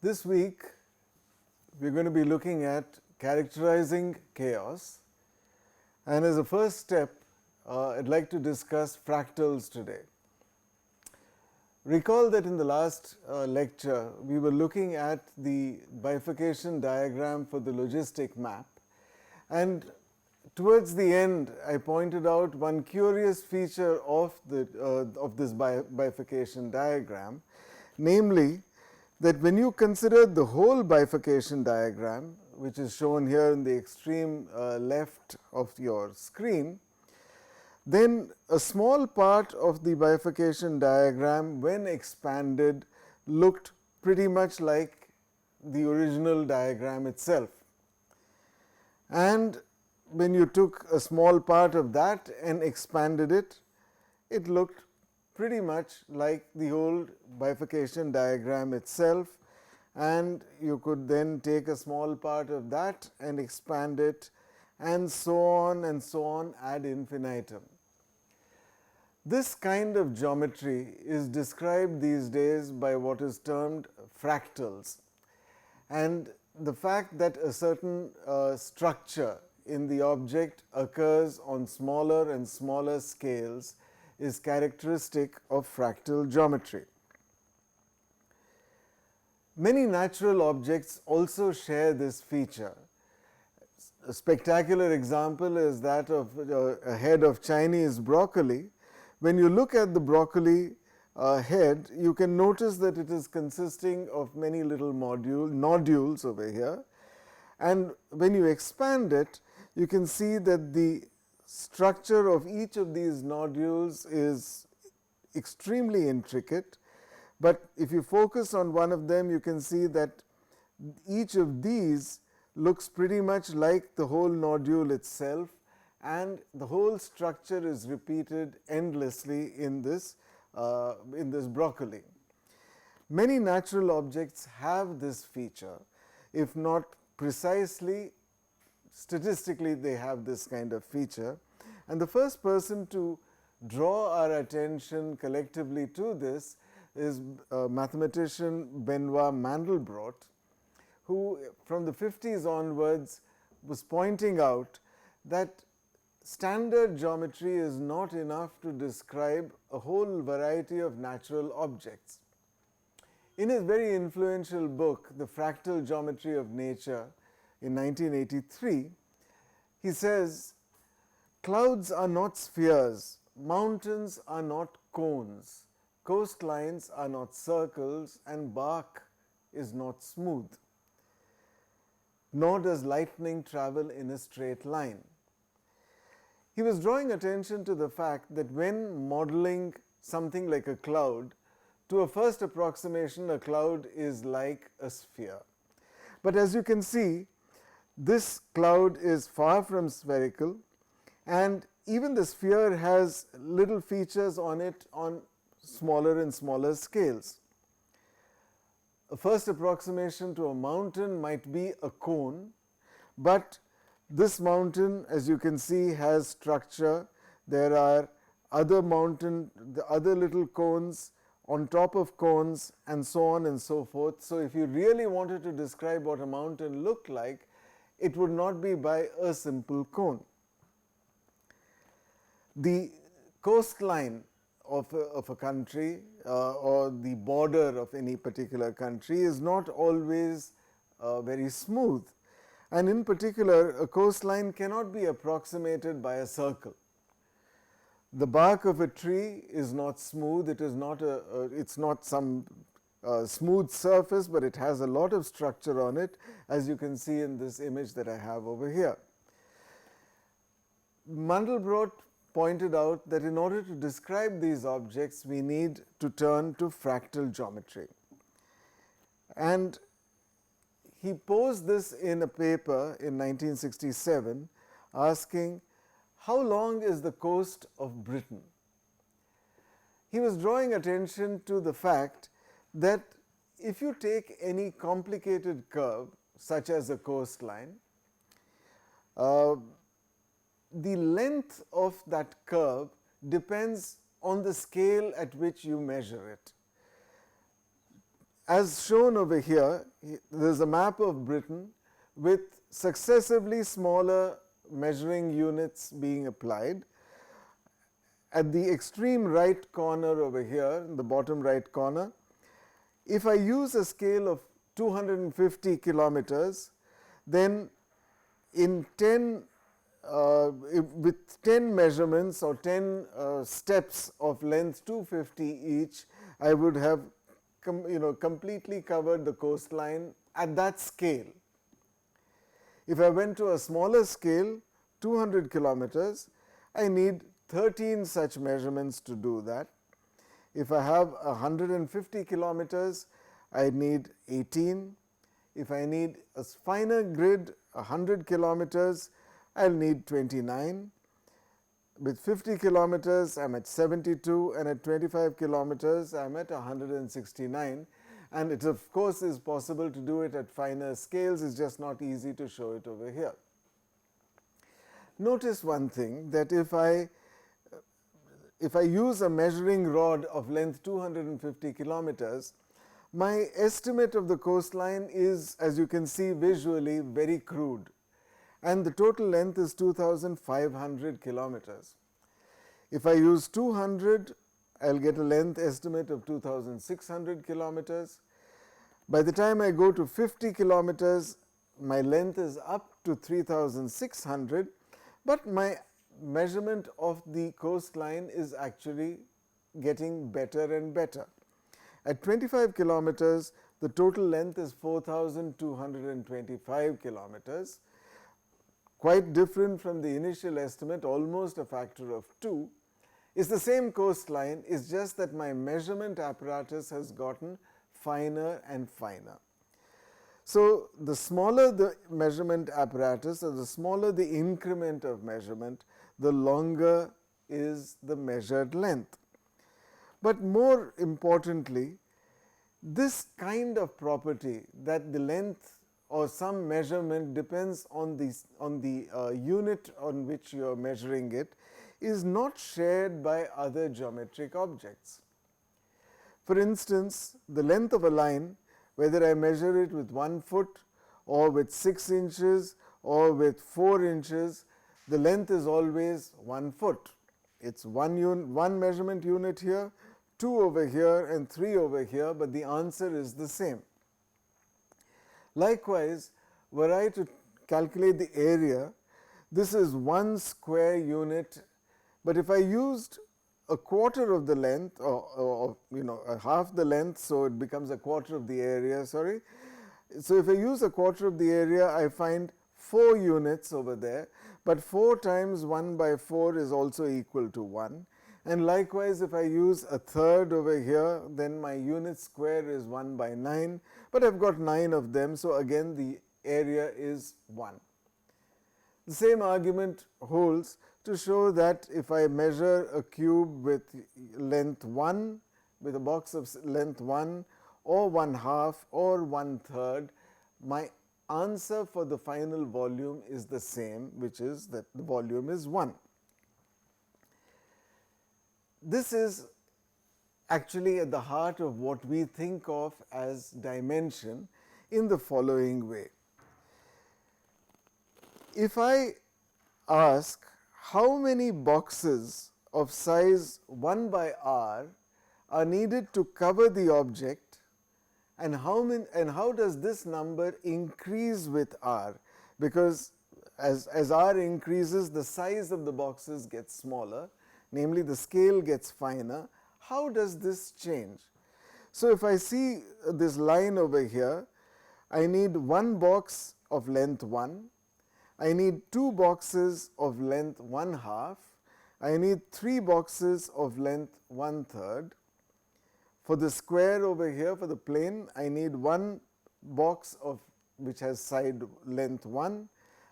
This week we are going to be looking at characterizing chaos, and as a first step I'd like to discuss fractals today. Recall that in the last lecture we were looking at the bifurcation diagram for the logistic map, and towards the end I pointed out one curious feature of this bifurcation diagram, namely that when you consider the whole bifurcation diagram, which is shown here in the extreme left of your screen, then a small part of the bifurcation diagram, when expanded, looked pretty much like the original diagram itself. And when you took a small part of that and expanded it, it looked pretty much like the old bifurcation diagram itself, and you could then take a small part of that and expand it, and so on ad infinitum. This kind of geometry is described these days by what is termed fractals, and the fact that a certain structure in the object occurs on smaller and smaller scales is characteristic of fractal geometry. Many natural objects also share this feature. A spectacular example is that of a head of Chinese broccoli. When you look at the broccoli head, you can notice that it is consisting of many little nodules over here, and when you expand it, you can see that the structure of each of these nodules is extremely intricate, but if you focus on one of them, you can see that each of these looks pretty much like the whole nodule itself, and the whole structure is repeated endlessly in this broccoli. Many natural objects have this feature, if not precisely, statistically they have this kind of feature, and the first person to draw our attention collectively to this is mathematician Benoit Mandelbrot, who from the 50s onwards was pointing out that standard geometry is not enough to describe a whole variety of natural objects. In his very influential book, The Fractal Geometry of Nature, in 1983, he says, "Clouds are not spheres, mountains are not cones, coastlines are not circles, and bark is not smooth. Nor does lightning travel in a straight line." He was drawing attention to the fact that when modeling something like a cloud, to a first approximation, a cloud is like a sphere. But as you can see, this cloud is far from spherical, and even the sphere has little features on it on smaller and smaller scales. A first approximation to a mountain might be a cone, but this mountain, as you can see, has structure. There are other little cones on top of cones, and so on and so forth. So if you really wanted to describe what a mountain looked like, it would not be by a simple cone. The coastline of a country or the border of any particular country is not always very smooth, and in particular a coastline cannot be approximated by a circle. The bark of a tree is not smooth, it's not some smooth surface, but it has a lot of structure on it, as you can see in this image that I have over here. Mandelbrot pointed out that in order to describe these objects, we need to turn to fractal geometry. And he posed this in a paper in 1967, asking, how long is the coast of Britain? He was drawing attention to the fact that if you take any complicated curve, such as a coastline, the length of that curve depends on the scale at which you measure it. as shown over here, there is a map of Britain with successively smaller measuring units being applied. At the extreme right corner over here, in the bottom right corner, if I use a scale of 250 kilometers, then in 10 with 10 measurements or 10 steps of length 250 each, I would have completely covered the coastline at that scale. If I went to a smaller scale, 200 kilometers, I need 13 such measurements to do that. If I have 150 kilometers, I need 18. If I need a finer grid, 100 kilometers, I'll need 29. With 50 kilometers, I'm at 72, and at 25 kilometers, I'm at 169. And it of course is possible to do it at finer scales, it's just not easy to show it over here. Notice one thing, that if I use a measuring rod of length 250 kilometers, my estimate of the coastline is, as you can see visually, very crude. And the total length is 2,500 kilometers. If I use 200, I'll get a length estimate of 2,600 kilometers. By the time I go to 50 kilometers, my length is up to 3,600, but my measurement of the coastline is actually getting better and better. At 25 kilometers, the total length is 4,225 kilometers. Quite different from the initial estimate, almost a factor of 2. It's the same coastline, it's just that my measurement apparatus has gotten finer and finer. So, the smaller the measurement apparatus, or the smaller the increment of measurement, the longer is the measured length. But more importantly, this kind of property, that the length or some measurement depends on the unit on which you are measuring it, is not shared by other geometric objects. For instance, the length of a line, whether I measure it with 1 foot or with 6 inches or with 4 inches, the length is always 1 foot. It's one measurement unit here, 2 over here and 3 over here, but the answer is the same. Likewise, were I to calculate the area, this is 1 square unit, but if I used a quarter of the length, or half the length, so it becomes a quarter of the area, sorry. So, if I use a quarter of the area, I find 4 units over there, but 4 times 1 by 4 is also equal to 1. And likewise, if I use a third over here, then my unit square is 1 by 9, but I have got 9 of them, so again the area is 1. The same argument holds to show that if I measure a cube with length 1, with a box of length 1, or 1/2 or 1/3, my answer for the final volume is the same, which is that the volume is 1. This is actually at the heart of what we think of as dimension in the following way. If I ask how many boxes of size 1 by r are needed to cover the object, and how does this number increase with r, because as r increases, the size of the boxes gets smaller, namely the scale gets finer. How does this change? So, if I see this line over here, I need 1 box of length 1, I need 2 boxes of length 1/2, I need 3 boxes of length 1/3. For the square over here, for the plane, I need 1 box of which has side length 1,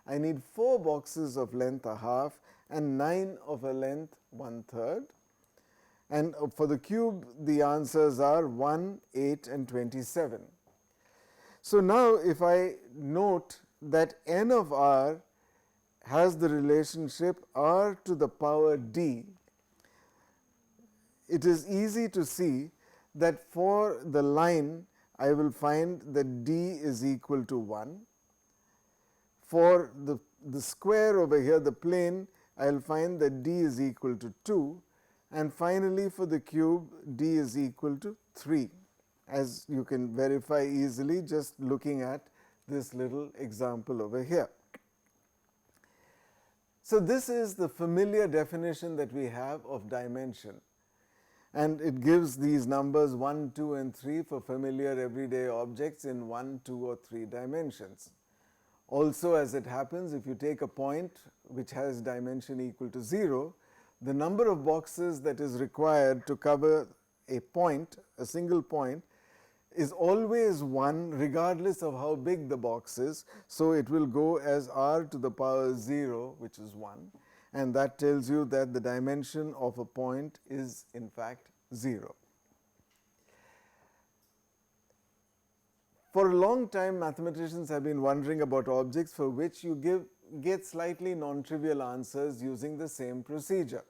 I need 4 boxes of length 1/2 and 9 of a length 1/3. And for the cube, the answers are 1, 8 and 27. So, now if I note that n of r has the relationship r to the power d, it is easy to see that for the line I will find that d is equal to 1. For the square over here, the plane, I will find that d is equal to 2. And finally, for the cube, d is equal to 3, as you can verify easily just looking at this little example over here. So, this is the familiar definition that we have of dimension, and it gives these numbers 1, 2 and 3 for familiar everyday objects in 1, 2 or 3 dimensions. Also, as it happens, if you take a point which has dimension equal to 0, the number of boxes that is required to cover a point, a single point, is always 1 regardless of how big the box is. So, it will go as r to the power 0, which is 1, and that tells you that the dimension of a point is in fact 0. For a long time, mathematicians have been wondering about objects for which you get slightly non-trivial answers using the same procedure.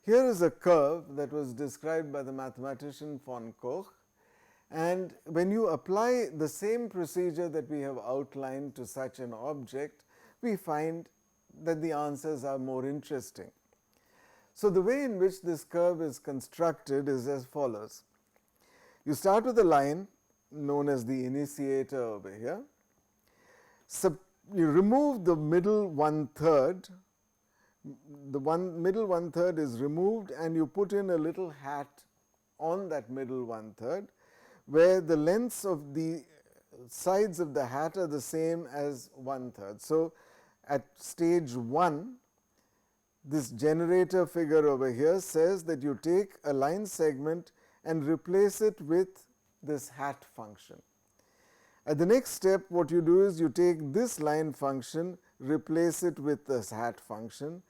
Here is a curve that was described by the mathematician von Koch, and when you apply the same procedure that we have outlined to such an object, we find that the answers are more interesting. So, the way in which this curve is constructed is as follows. You start with a line known as the initiator over here. You remove the middle 1/3. The middle 1/3 is removed, and you put in a little hat on that middle 1/3, where the lengths of the sides of the hat are the same as 1/3. So, at stage 1, this generator figure over here says that you take a line segment and replace it with this hat function. At the next step, what you do is you take this line function, replace it with this hat function,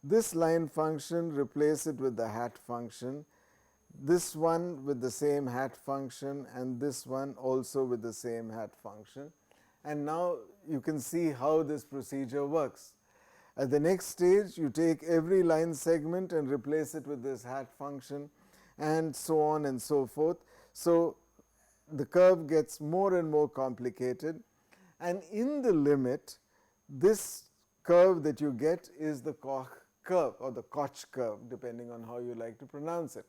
this line function, replace it with the hat function, this one with the same hat function, and this one also with the same hat function. And now you can see how this procedure works. At the next stage, you take every line segment and replace it with this hat function, and so on and so forth. So, the curve gets more and more complicated, and in the limit, this curve that you get is the Koch curve or the Koch curve, depending on how you like to pronounce it.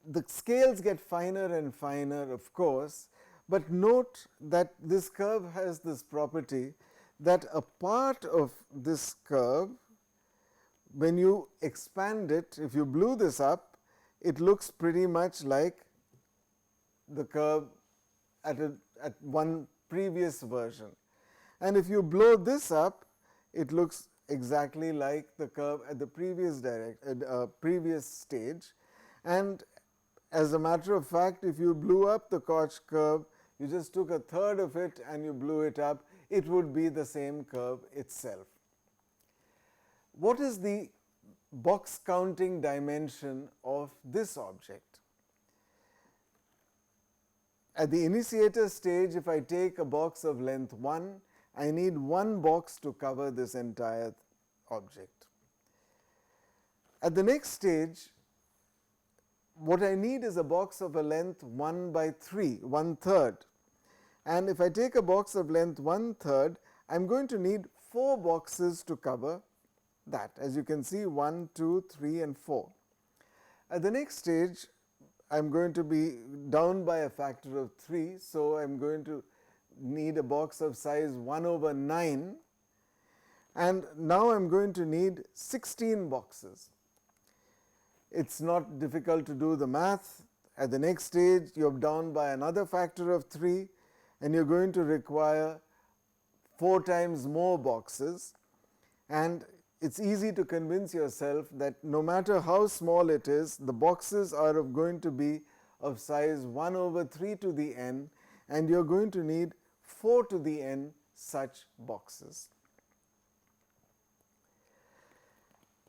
The scales get finer and finer, of course, but note that this curve has this property that a part of this curve, when you expand it, if you blew this up, it looks pretty much like the curve at one previous version. And if you blow this up, it looks exactly like the curve at the previous stage. And as a matter of fact, if you blew up the Koch curve, you just took a third of it and you blew it up, it would be the same curve itself. What is the box counting dimension of this object? At the initiator stage, if I take a box of length 1, I need one box to cover this entire object. At the next stage, what I need is a box of a length 1/3, 1/3. And if I take a box of length 1/3, I am going to need 4 boxes to cover that. As you can see, 1, 2, 3 and 4. At the next stage, I am going to be down by a factor of 3. So, I am going to need a box of size 1/9, and now I am going to need 16 boxes. It is not difficult to do the math. At the next stage, you are down by another factor of 3, and you are going to require 4 times more boxes. And it is easy to convince yourself that no matter how small it is, the boxes are going to be of size 1/3 to the n, and you are going to need 4 to the n such boxes.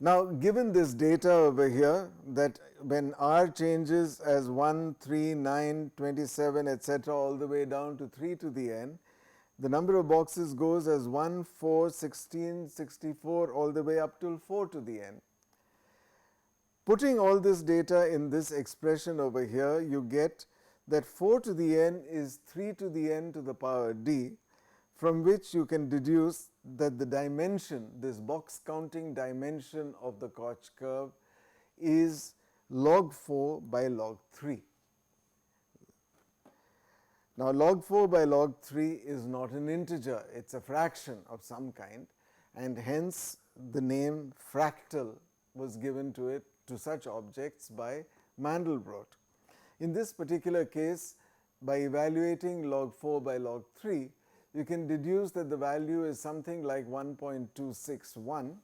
Now, given this data over here, that when r changes as 1, 3, 9, 27, etc., all the way down to 3 to the n, the number of boxes goes as 1, 4, 16, 64, all the way up till 4 to the n. Putting all this data in this expression over here, you get that 4 to the n is 3 to the n to the power d, from which you can deduce that the dimension, this box counting dimension of the Koch curve, is log 4 by log 3. Now, log 4 by log 3 is not an integer, it is a fraction of some kind, and hence the name fractal was given to it, to such objects, by Mandelbrot. In this particular case, by evaluating log 4 by log 3, you can deduce that the value is something like 1.261.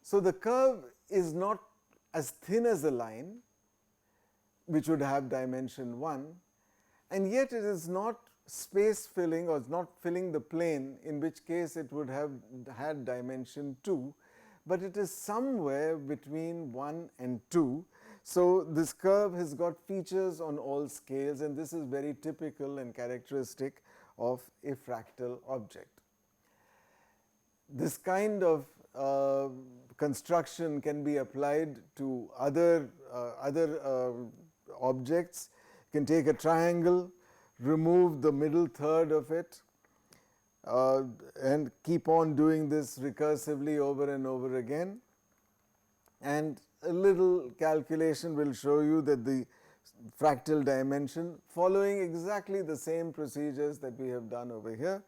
So, the curve is not as thin as a line, which would have dimension 1, and yet it is not space filling, or is not filling the plane, in which case it would have had dimension 2, but it is somewhere between 1 and 2. So, this curve has got features on all scales, and this is very typical and characteristic of a fractal object. This kind of construction can be applied to other objects. You can take a triangle, remove the middle third of it, and keep on doing this recursively over and over again, and a little calculation will show you that the fractal dimension, following exactly the same procedures that we have done over here,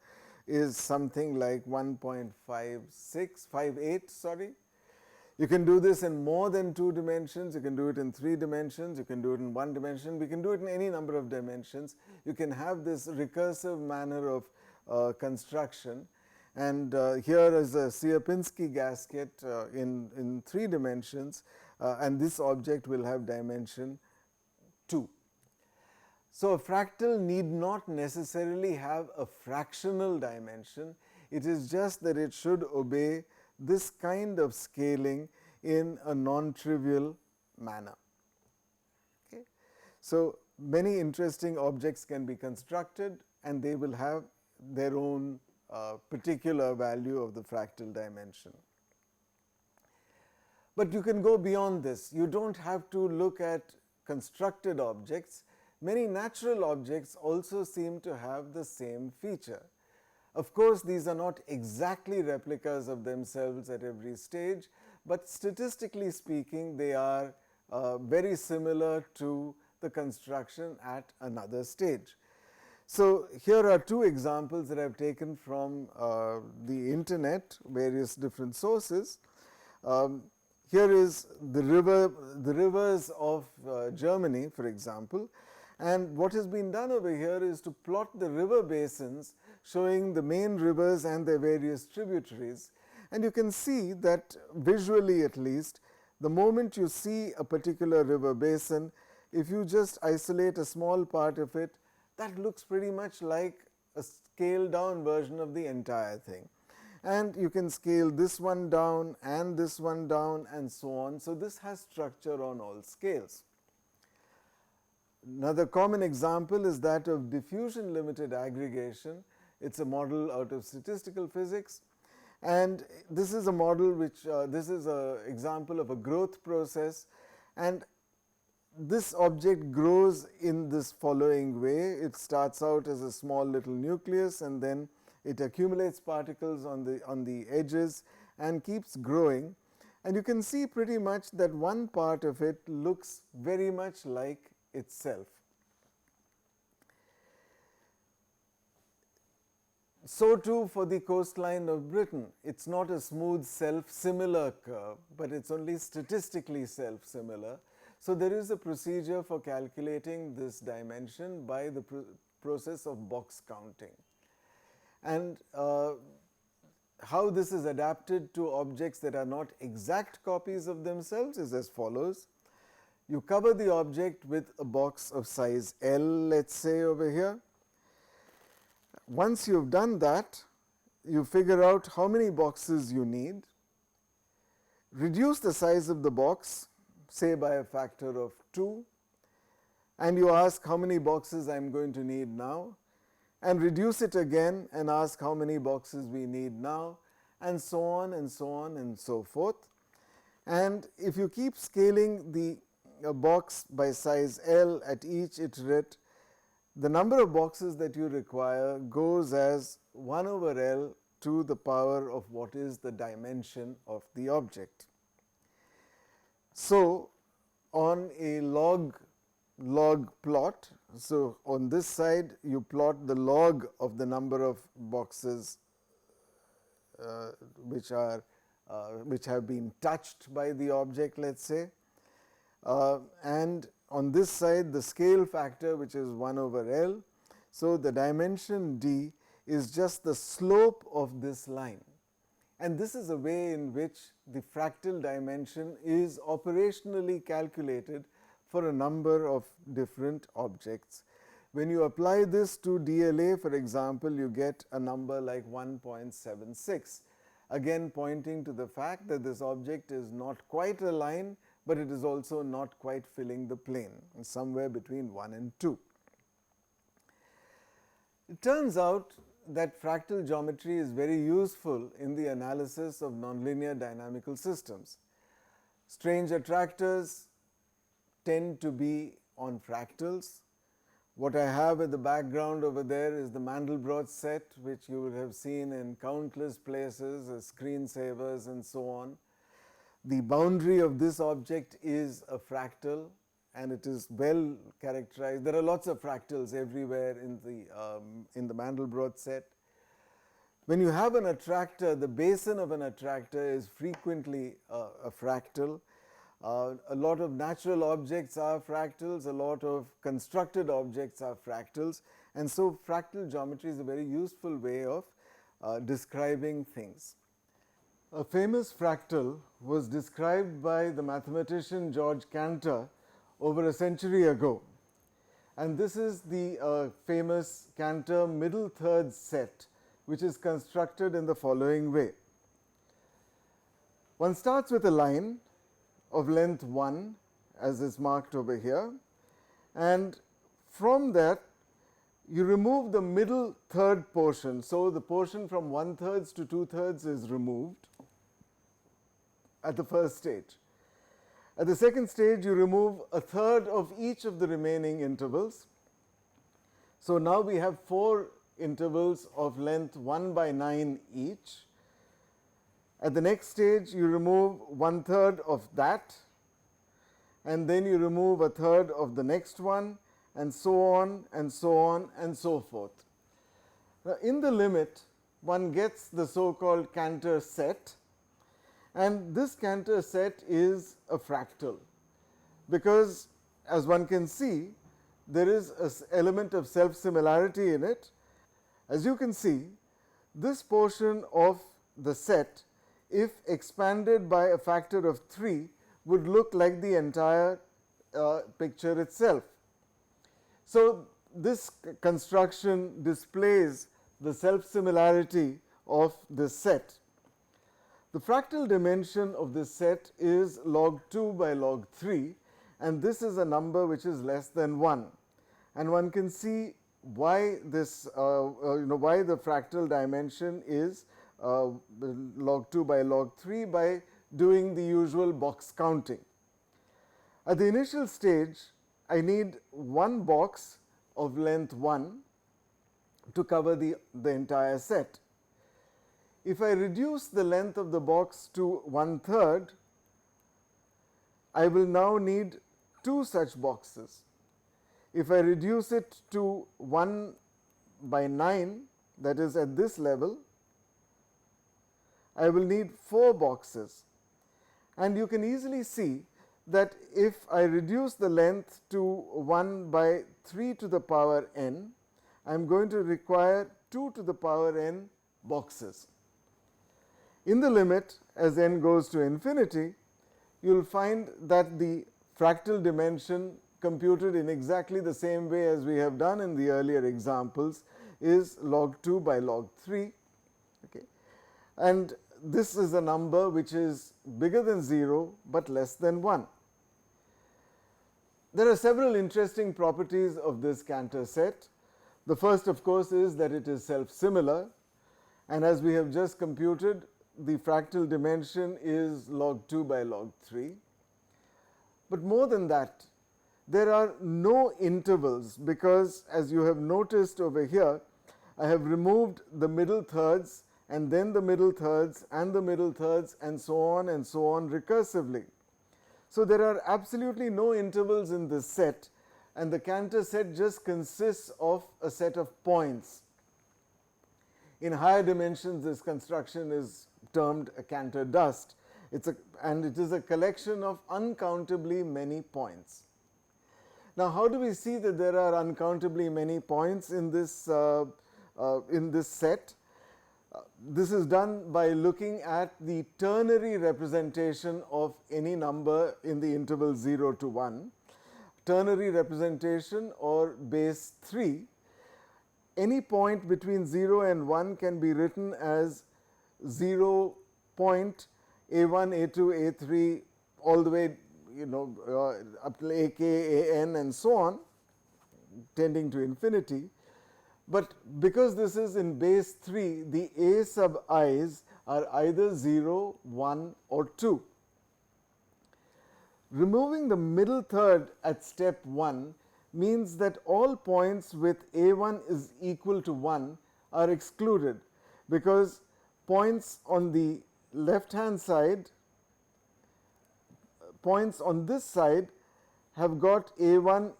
is something like 1.58. Sorry. You can do this in more than 2 dimensions, you can do it in 3 dimensions, you can do it in 1 dimension, we can do it in any number of dimensions. You can have this recursive manner of construction, and here is a Sierpinski gasket in 3 dimensions, and this object will have dimension 2. So, a fractal need not necessarily have a fractional dimension, it is just that it should obey this kind of scaling in a non-trivial manner. Okay. So, many interesting objects can be constructed, and they will have their own particular value of the fractal dimension. But you can go beyond this. You do not have to look at constructed objects. Many natural objects also seem to have the same feature. Of course, these are not exactly replicas of themselves at every stage, but statistically speaking, they are very similar to the construction at another stage. So, here are 2 examples that I have taken from the internet, various different sources. Here is the rivers of Germany, for example, and what has been done over here is to plot the river basins showing the main rivers and their various tributaries, and you can see that visually at least, the moment you see a particular river basin, if you just isolate a small part of it, that looks pretty much like a scaled down version of the entire thing. And you can scale this one down and this one down and so on. So, this has structure on all scales. Another common example is that of diffusion-limited aggregation. It is a model out of statistical physics, and this is a model which this is an example of a growth process, and this object grows in this following way. It starts out as a small little nucleus, and then it accumulates particles on the edges and keeps growing, and you can see pretty much that one part of it looks very much like itself. So too for the coastline of Britain. It is not a smooth self-similar curve, but it is only statistically self-similar. So, there is a procedure for calculating this dimension by the process of box counting. And how this is adapted to objects that are not exact copies of themselves is as follows. You cover the object with a box of size L, let us say over here. Once you have done that, you figure out how many boxes you need, reduce the size of the box, say by a factor of 2, and you ask how many boxes I am going to need now, and reduce it again and ask how many boxes we need now, and so on and so on and so forth. And if you keep scaling the box by size L at each iterate, the number of boxes that you require goes as 1 over L to the power of what is the dimension of the object. So, on a log plot, so on this side you plot the log of the number of boxes which have been touched by the object, let us say, and on this side the scale factor, which is 1 over L. So, the dimension d is just the slope of this line, and this is a way in which the fractal dimension is operationally calculated for a number of different objects. When you apply this to DLA, for example, you get a number like 1.76, again pointing to the fact that this object is not quite a line, but it is also not quite filling the plane, somewhere between 1 and 2. It turns out that fractal geometry is very useful in the analysis of nonlinear dynamical systems. Strange attractors tend to be on fractals. What I have at the background over there is the Mandelbrot set, which you would have seen in countless places as screensavers and so on. The boundary of this object is a fractal, and it is well characterized. There are lots of fractals everywhere in the Mandelbrot set. When you have an attractor, the basin of an attractor is frequently a fractal. A lot of natural objects are fractals, a lot of constructed objects are fractals, and so fractal geometry is a very useful way of describing things. A famous fractal was described by the mathematician George Cantor over a century ago, and this is the famous Cantor middle thirds set, which is constructed in the following way. One starts with a line of length 1, as is marked over here, and from that you remove the middle third portion. So, the portion from 1/3 to 2/3 is removed at the first stage. At the second stage, you remove 1/3 of each of the remaining intervals. So, now we have 4 intervals of length 1/9 each. At the next stage, you remove 1/3 of that, and then you remove 1/3 of the next one, and so on and so on and so forth. Now, in the limit, one gets the so-called Cantor set, and this Cantor set is a fractal, because as one can see, there is an element of self-similarity in it. As you can see, this portion of the set, if expanded by a factor of 3, would look like the entire picture itself. So, this construction displays the self-similarity of this set. The fractal dimension of this set is log 2 by log 3, and this is a number which is less than 1. And one can see why this, why the fractal dimension is log 2 by log 3 by doing the usual box counting. At the initial stage, I need one box of length 1 to cover the entire set. If I reduce the length of the box to 1/3, I will now need 2 such boxes. If I reduce it to 1/9, that is at this level, I will need 4 boxes. And you can easily see that if I reduce the length to 1/3 to the power n, I am going to require 2 to the power n boxes. In the limit, as n goes to infinity, you will find that the fractal dimension computed in exactly the same way as we have done in the earlier examples is log 2 by log 3. Okay. And this is a number which is bigger than 0, but less than 1. There are several interesting properties of this Cantor set. The first, of course, is that it is self-similar, and as we have just computed, the fractal dimension is log 2 by log 3. But more than that, there are no intervals, because as you have noticed over here, I have removed the middle thirds and then the middle thirds and the middle thirds and so on recursively. So there are absolutely no intervals in this set, and the Cantor set just consists of a set of points. In higher dimensions, this construction is termed a Cantor dust. And it is a collection of uncountably many points. Now, how do we see that there are uncountably many points in this set? This is done by looking at the ternary representation of any number in the interval 0 to 1. Ternary representation, or base 3. Any point between 0 and 1 can be written as 0 point a1, a2, a3, all the way up to ak, an and so on, tending to infinity. But because this is in base 3, the a sub i's are either 0, 1 or 2. Removing the middle third at step 1 means that all points with a1 is equal to 1 are excluded, because points on the left hand side, points on this side have got a1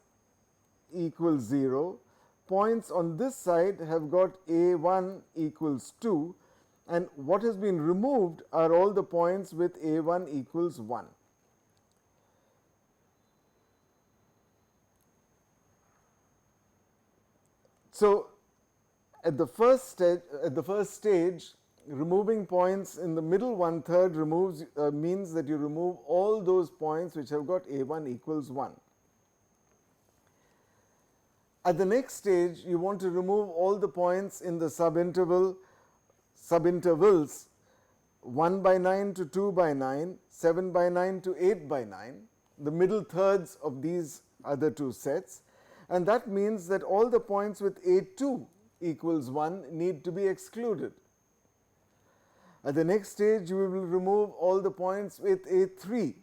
equals 0, points on this side have got a1 equals 2, and what has been removed are all the points with a1 equals 1. So, at the first stage, removing points in the middle one third means that you remove all those points which have got a1 equals 1. At the next stage, you want to remove all the points in the subintervals 1 by 9 to 2 by 9, 7 by 9 to 8 by 9, the middle thirds of these other two sets, and that means that all the points with a2 equals 1 need to be excluded. At the next stage, we will remove all the points with a3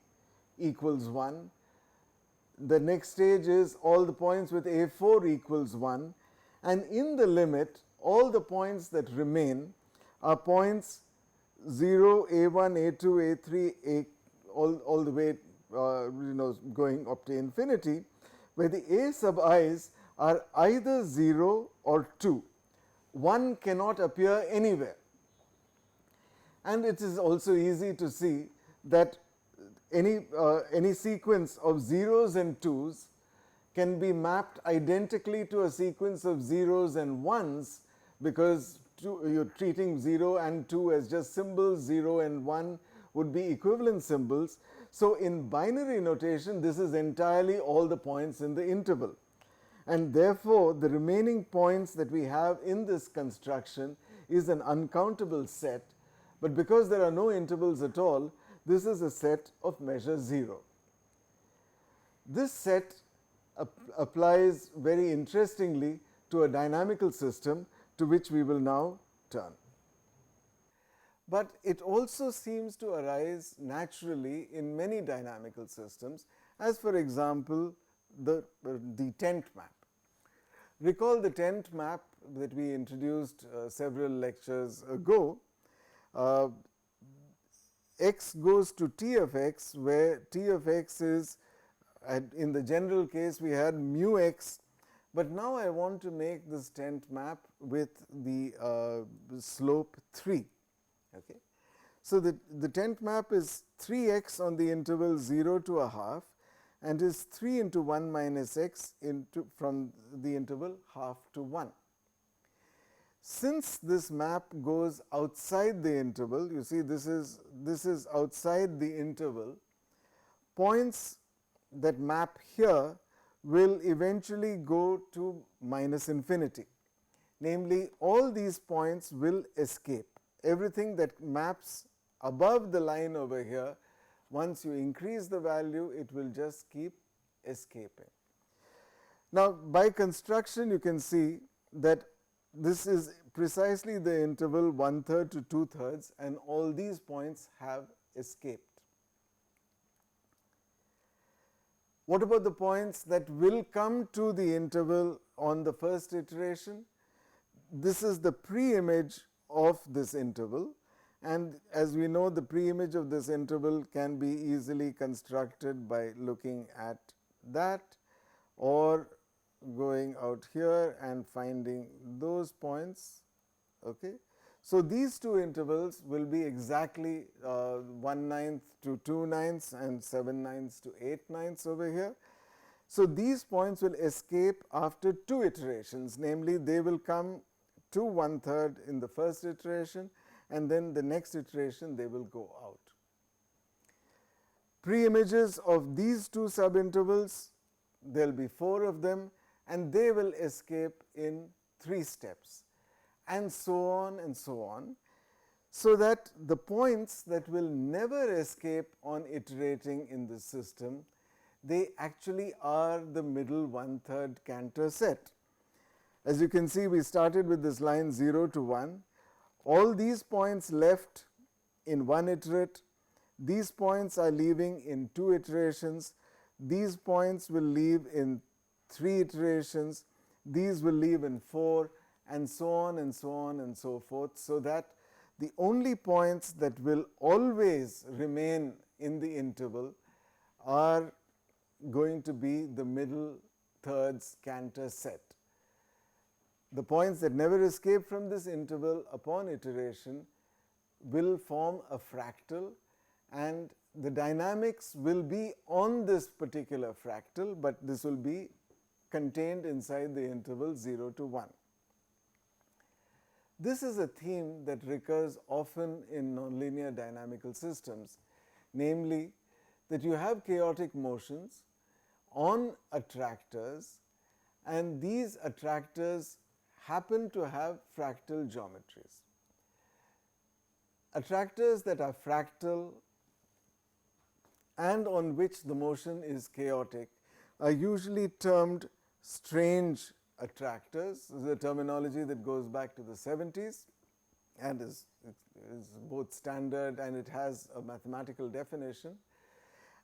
equals 1. The next stage is all the points with a4 equals 1, and in the limit, all the points that remain are points 0, a1, a2, a3, all the way going up to infinity, where the a sub i's are either 0 or 2. 1 cannot appear anywhere. And it is also easy to see that any sequence of zeros and 2's can be mapped identically to a sequence of zeros and 1's, because you're treating 0 and 2 as just symbols, 0 and 1 would be equivalent symbols. So, in binary notation, this is entirely all the points in the interval, and therefore, the remaining points that we have in this construction is an uncountable set. But because there are no intervals at all, this is a set of measure 0. This set applies very interestingly to a dynamical system, to which we will now turn. But it also seems to arise naturally in many dynamical systems, as for example, the tent map. Recall the tent map that we introduced several lectures ago. X goes to t of x, where t of x is, in the general case we had mu x, but now I want to make this tent map with the slope 3. Okay. So, the tent map is 3x on the interval 0 to a half, and is 3 into 1 minus x from the interval half to 1. Since this map goes outside the interval, you see this is outside the interval, points that map here will eventually go to minus infinity. Namely, all these points will escape. Everything that maps above the line over here, once you increase the value, it will just keep escaping. Now, by construction, you can see that this is precisely the interval 1/3 to 2/3, and all these points have escaped. What about the points that will come to the interval on the first iteration? This is the pre-image of this interval, and as we know, the pre-image of this interval can be easily constructed by looking at that or going out here and finding those points. Okay. So, these two intervals will be exactly 1/9 to 2/9 and 7/9 to 8/9 over here. So, these points will escape after two iterations, namely they will come to 1/3 in the first iteration, and then the next iteration they will go out. Pre-images of these two subintervals, there will be 4 of them, and they will escape in 3 steps, and so on and so on, so that the points that will never escape on iterating in the system, they actually are the middle 1/3 Cantor set. As you can see, we started with this line 0 to 1. All these points left in one iterate, these points are leaving in 2 iterations, these points will leave in 3 iterations, these will leave in 4, and so on and so on and so forth, so that the only points that will always remain in the interval are going to be the middle thirds Cantor set. The points that never escape from this interval upon iteration will form a fractal, and the dynamics will be on this particular fractal, but this will be contained inside the interval 0 to 1. This is a theme that recurs often in nonlinear dynamical systems, namely that you have chaotic motions on attractors, and these attractors happen to have fractal geometries. Attractors that are fractal and on which the motion is chaotic are usually termed strange attractors. This is a terminology that goes back to the 70s and is both standard and it has a mathematical definition.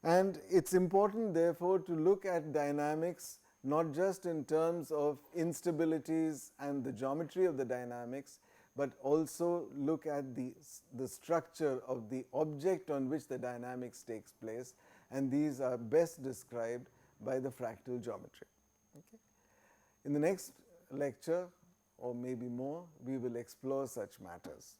And it is important therefore to look at dynamics not just in terms of instabilities and the geometry of the dynamics, but also look at the structure of the object on which the dynamics takes place, and these are best described by the fractal geometry. Okay. In the next lecture, or maybe more, we will explore such matters.